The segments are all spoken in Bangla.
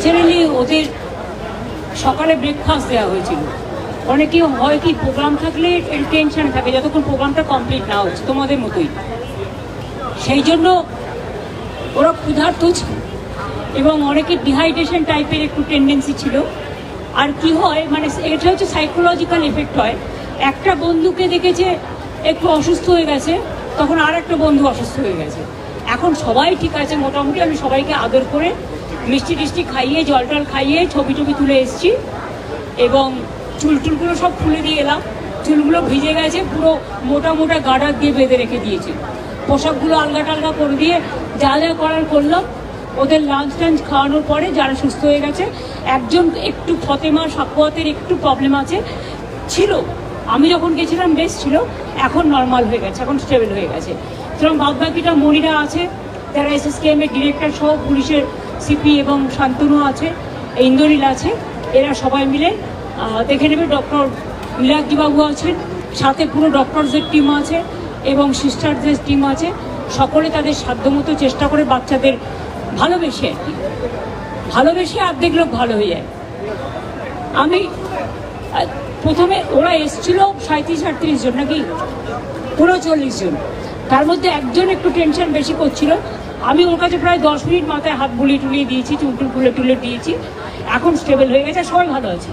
ন্যাচারালি ওদের সকালে ব্রেকফাস্ট দেওয়া হয়েছিল। অনেকে হয় কি প্রোগ্রাম থাকলে টেনশন থাকে যতক্ষণ প্রোগ্রামটা কমপ্লিট না হচ্ছে, তোমাদের মতোই। সেই জন্য ওরা ক্ষুধার্ত ছিল এবং অনেকে ডিহাইড্রেশন টাইপের একটু টেন্ডেন্সি ছিল। আর কি হয় মানে এটা হচ্ছে সাইকোলজিক্যাল এফেক্ট হয়। একটা বন্ধুকে দেখেছে একটু অসুস্থ হয়ে গেছে, তখন আর একটা বন্ধু অসুস্থ হয়ে গেছে। এখন সবাই ঠিক আছে মোটামুটি। আমি সবাইকে আদর করে মিষ্টি টিষ্টি খাইয়ে জল টল খাইয়ে ছবি টবি তুলে এসেছি এবং চুল টুলগুলো সব খুলে দিয়ে এলাম। চুলগুলো ভিজে গেছে, পুরো মোটা মোটা গার্ডার দিয়ে বেঁধে রেখে দিয়েছে। পোশাকগুলো আলগা টালগা করে দিয়ে যা যা করার করলাম। ওদের লাঞ্চ টাঞ্চ খাওয়ানোর পরে যারা সুস্থ হয়ে গেছে, একজন একটু ফতেমা সাকুয়াতের একটু প্রবলেম আছে ছিল, আমি যখন গেছিলাম বেশ ছিল, এখন নর্মাল হয়ে গেছে, এখন স্টেবল হয়ে গেছে। সুতরাং বাদবাকিটা মনিরা আছে, যারা এসএসকেএমের ডিরেক্টর সহ পুলিশের সিপি এবং শান্তনু আছে, ইন্দ্রনীল আছে, এরা সবাই মিলে দেখে নেবে। ডক্টর নীলাদ্রিবাবু আছেন, সাথে পুরো ডক্টরসদের টিম আছে এবং সিস্টারদের টিম আছে। সকলে তাদের সাধ্যমতো চেষ্টা করে বাচ্চাদের ভালোবেসে আর কি, ভালোবেসে অর্ধেক লোক ভালো হয়ে যায়। আমি প্রথমে ওরা এসছিল 37-38 জন নাকি 39 জন, তার মধ্যে একজন একটু টেনশন বেশি করছিল। আমি ওর কাছে প্রায় 10 মিনিট মাথায় হাত বুলিয়ে টুলিয়ে দিয়েছি, চুলটুল খুলে টুলে দিয়েছি, এখন স্টেবল হয়ে গেছে, সবাই ভালো আছে।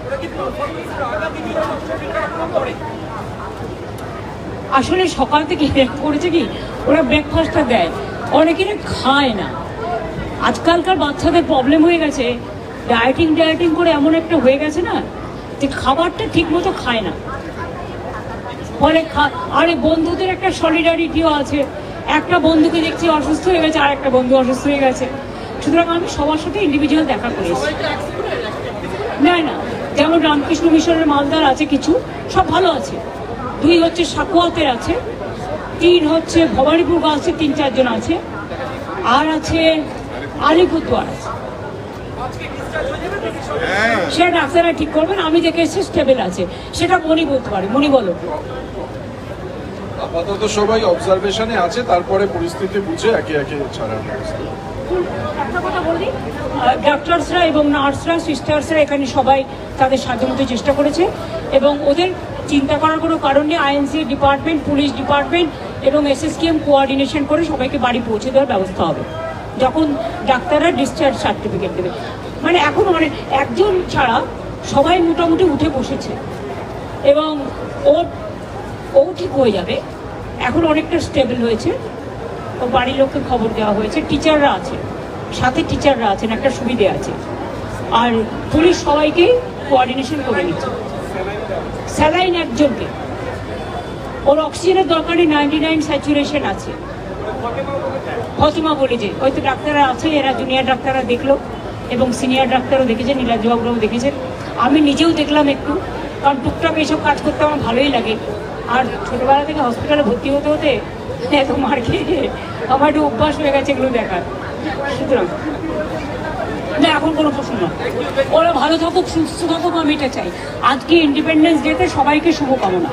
আসলে সকাল থেকে করেছে কি ওরা ব্রেকফাস্টটা দেয়, অনেকের খায় না। আজকালকার বাচ্চাদের প্রবলেম হয়ে গেছে, ডায়েটিং করে এমন একটা হয়ে গেছে না যে খাবারটা ঠিক মতো খায় না। ফলে আরে বন্ধুদের একটা সলিডারিটিও আছে। একটা বন্ধুকে দেখছি অসুস্থ হয়ে গেছে, আর একটা বন্ধু অসুস্থ হয়ে গেছে। সুতরাং আমি সবার সাথে ইন্ডিভিজুয়াল দেখা করেছি। না না, যেমন রামকৃষ্ণ মিশনের মালদার আছে কিছু, সব ভালো আছে। 2 হচ্ছে সাকুয়াতের আছে, 3 হচ্ছে ভবানীপুর গার্লসের 3-4 জন আছে, আর আছে আলিপুরদুয়ার আছে। সেটা ডাক্তাররা ঠিক করবেন, আমি দেখে এসে স্টেবল আছে, সেটা মনি বলতে পারে। মনি বলো। আপাতত সবাই অবজারভেশনে আছে, তারপরে পরিস্থিতি বুঝে একে একে ছাড়ার ব্যবস্থা। একটা কথা বলি, ডক্টরসরা এবং নার্সরা সিস্টার্সরা এখানে সবাই তাদের সাধ্যমতো চেষ্টা করেছে এবং ওদের চিন্তা করার কোনো কারণ নেই। আইএনসি ডিপার্টমেন্ট, পুলিশ ডিপার্টমেন্ট এবং এসএসকেএম কোঅর্ডিনেশন করে সবাইকে বাড়ি পৌঁছে দেওয়ার ব্যবস্থা হবে যখন ডাক্তাররা ডিসচার্জ সার্টিফিকেট দেবে। মানে এখন একজন ছাড়া সবাই মোটামুটি উঠে বসেছে এবং ও ঠিক হয়ে যাবে। এখন অনেকটা স্টেবল হয়েছে, ও বাড়ির লোককে খবর দেওয়া হয়েছে। টিচাররা আছে, সাথে টিচাররা আছেন, একটা সুবিধে আছে। আর পুলিশ সবাইকে কোঅর্ডিনেশন করে নিচ্ছে। স্যালাইন একজনকে, ওর অক্সিজেনের দরকারে 99 স্যাচুরেশন আছে। ফতিমা বলে যে হয়তো ডাক্তাররা আছে, এরা জুনিয়র ডাক্তাররা দেখলো এবং সিনিয়র ডাক্তারও দেখেছেন, নীলাদ্রিবাবুরাও দেখেছেন, আমি নিজেও দেখলাম একটু, কারণ টুকটাক এইসব কাজ করতে আমার ভালোই লাগে। আর ছোটোবেলা থেকে হসপিটালে ভর্তি হতে হতে এত মার খেয়ে আমার একটু অভ্যাস হয়ে গেছে এগুলো দেখার। সুতরাং না, এখন কোনো প্রশ্ন না। ওরা ভালো থাকুক, সুস্থ থাকুক, আমি এটা চাই। আজকে ইন্ডিপেন্ডেন্স ডেতে সবাইকে শুভকামনা।